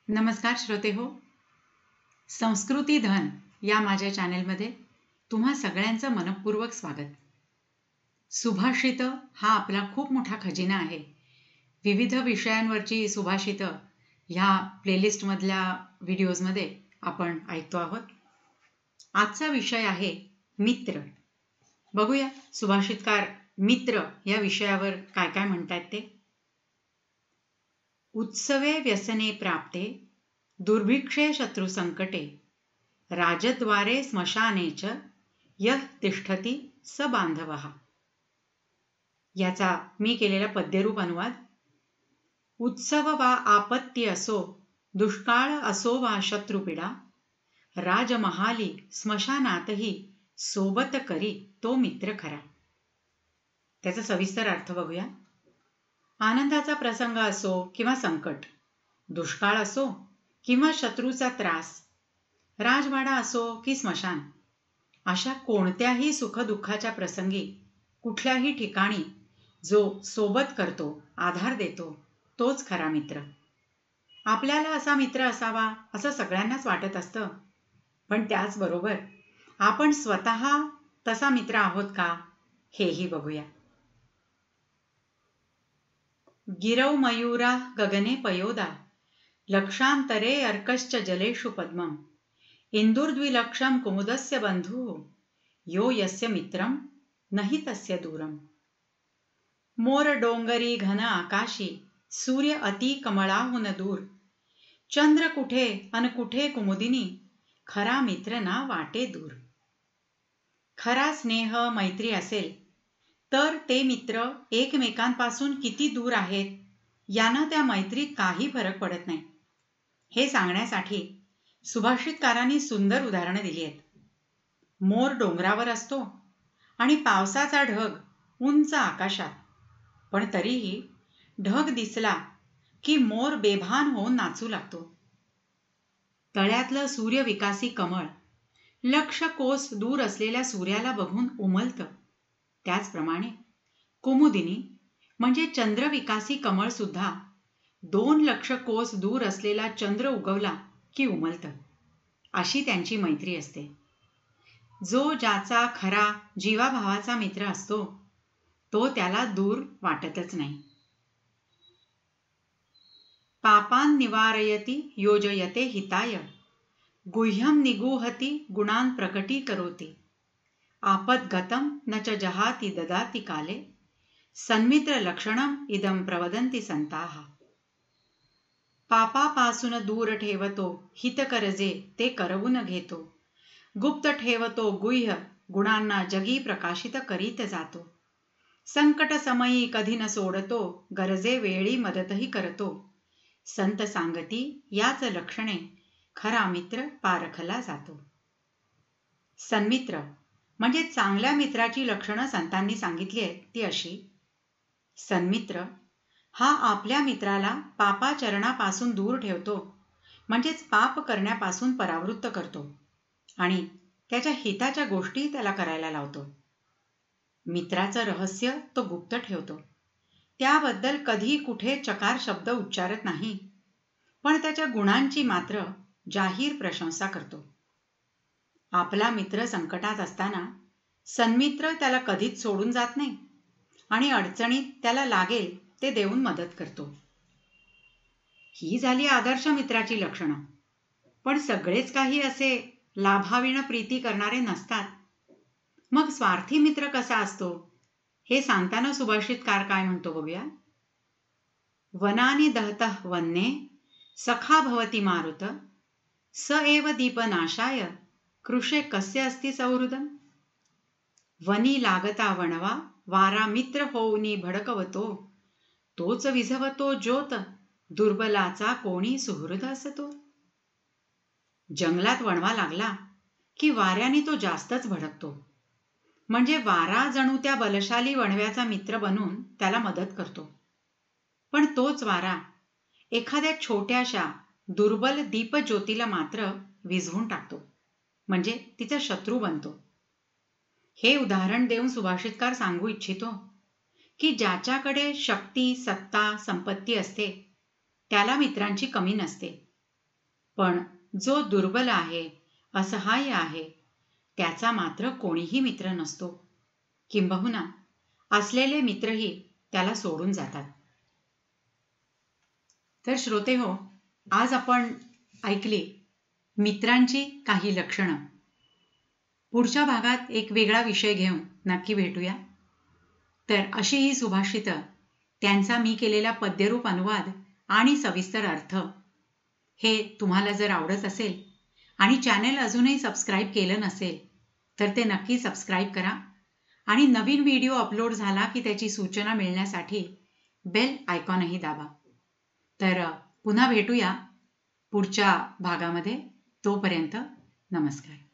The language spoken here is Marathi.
नमस्कार श्रोते हो, संस्कृती धन या माझ्या चॅनेलमध्ये तुम्हा सगळ्यांचं मनपूर्वक स्वागत. सुभाषित हा आपला खूप मोठा खजिना आहे. विविध विषयांवरची सुभाषित ह्या प्लेलिस्टमधल्या व्हिडिओजमध्ये आपण ऐकतो आहोत. आजचा विषय आहे मित्र. बघूया सुभाषितकार मित्र या विषयावर काय काय म्हणतात ते. उत्सवे व्यसने प्राप्ते दुर्भिक्षे शत्रुसंकटे राजद्वारे स्मशाने च यः तिष्ठति स बांधवः. याचा मी केलेला पद्यरूप अनुवाद. उत्सव वा आपत्ती असो, दुष्काळ असो वा शत्रुपीडा, राजमहाली स्मशानातही सोबत करी तो मित्र खरा. त्याचा सविस्तर अर्थ बघूया. आनंदाचा प्रसंग असो किंवा संकट, दुष्काळ असो किंवा शत्रूचा त्रास, राजवाडा असो की स्मशान, अशा कोणत्याही सुखदुःखाच्या प्रसंगी कुठल्याही ठिकाणी जो सोबत करतो, आधार देतो, तोच खरा मित्र. आपल्याला असा मित्र असावा असं सगळ्यांनाच वाटत असतं, पण त्याचबरोबर आपण स्वतः तसा मित्र आहोत का हेही बघूया. गिरौ मयूरा गगने पयोदा लक्षांतरे अर्कश्च जलेषु पद्मम् इंदुर्द्विलक्षं कुमुदस्य बंधुः यो यस्य मित्रं नहि तस्य दूरम्. मोर डोंगरी घन आकाशी सूर्य अति कमळाहून दूर, चंद्र कुठे अन कुठे कुमुदिनी खरा मित्र ना वाटे दूर. खरा स्नेह मैत्री असेल तर ते मित्र एकमेकांपासून किती दूर आहेत यानं त्या मैत्रीत काही फरक पडत नाही. हे सांगण्यासाठी सुभाषितकारांनी सुंदर उदाहरणं दिली आहेत. मोर डोंगरावर असतो आणि पावसाचा ढग उंच आकाशात, पण तरीही ढग दिसला की मोर बेभान होऊन नाचू लागतो. तळ्यातलं सूर्यविकासी कमळ लक्ष कोस दूर असलेल्या सूर्याला बघून उमलतं. त्याचप्रमाणे कुमुदिनी म्हणजे चंद्रविकासी कमळ सुद्धा 2 लक्ष कोस दूर असलेला चंद्र उगवला की उमलतं. अशी त्यांची मैत्री असते. जो ज्याचा खरा जीवाभावाचा मित्र असतो तो त्याला दूर वाटतच नाही. पापान् निवारयति योजयते हिताय गुह्यं निगूहति गुणान् प्रकटीकरोति आपद्गतं न च जहाति ददाति काले सन्मित्र लक्षणम इदं प्रवदन्ति संताः. पापापासून दूर ठेवतो हितकर जे ते करवून घेतो, गुप्त ठेवतो गुह्य गुणांना जगी प्रकाशित करीत जातो, संकट समयी कधी न सोडतो गरजे वेळी मदतही करतो, संत सांगती याच लक्षणे खरा मित्र पारखला जातो. सन्मित्र म्हणजे चांगल्या मित्राची लक्षणं संतांनी सांगितली आहेत ती अशी. सन्मित्र हा आपल्या मित्राला पापाचरणापासून दूर ठेवतो, म्हणजेच पाप करण्यापासून परावृत्त करतो आणि त्याच्या हिताच्या गोष्टी त्याला करायला लावतो. मित्राचं रहस्य तो गुप्त ठेवतो. त्याबद्दल कधी कुठे चकार शब्द उच्चारत नाही, पण त्याच्या गुणांची मात्र जाहीर प्रशंसा करतो. आपला मित्र संकटात असताना सन्मित्र त्याला कधीच सोडून जात नाही आणि अडचणीत त्याला लागेल ते देऊन मदत करतो. ही झाली आदर्श मित्राची लक्षणं. पण सगळेच काही असे लाभाविण प्रीती करणारे नसतात. मग स्वार्थी मित्र कसा असतो हे सांगताना सुभाषितकार काय म्हणतो बघूया. वनानि दहतः वन्ये सखा भवति मारुत स एव दीपनाशाय कृषे कस्य अस्ति सौहृदम्. वनी लागता वणवा वारा मित्र होऊनी भडकवतो, तोच विझवतो ज्योत दुर्बलाचा कोणी सुहृद असतो. जंगलात वणवा लागला की वाऱ्याने तो जास्तच भडकतो, म्हणजे वारा जणू त्या बलशाली वणव्याचा मित्र बनून त्याला मदत करतो. पण तोच वारा एखाद्या छोट्याशा दुर्बल दीपज्योतीला मात्र विझवून टाकतो, म्हणजे तिचा शत्रू बनतो. हे उदाहरण देऊन सुभाषितकार सांगू इच्छितो की ज्याच्याकडे शक्ती, सत्ता, संपत्ती असते त्याला मित्रांची कमी नसते. पण जो दुर्बल आहे, असहाय्य आहे, त्याचा मात्र कोणीही मित्र नसतो. किंबहुना असलेले मित्रही त्याला सोडून जातात. तर श्रोतेहो, आज आपण ऐकली मित्रांची काही लक्षणं. पुढच्या भागात एक वेगळा विषय घेऊन नक्की भेटूया. तर अशी ही सुभाषितं, त्यांचा मी केलेला पद्यरूप अनुवाद आणि सविस्तर अर्थ हे तुम्हाला जर आवडत असेल आणि चॅनेल अजूनही सबस्क्राईब केलं नसेल तर ते नक्की सबस्क्राईब करा आणि नवीन व्हिडिओ अपलोड झाला की त्याची सूचना मिळण्यासाठी बेल आयकॉनही दाबा. तर पुन्हा भेटूया पुढच्या भागामध्ये. तोपर्यंत नमस्कार.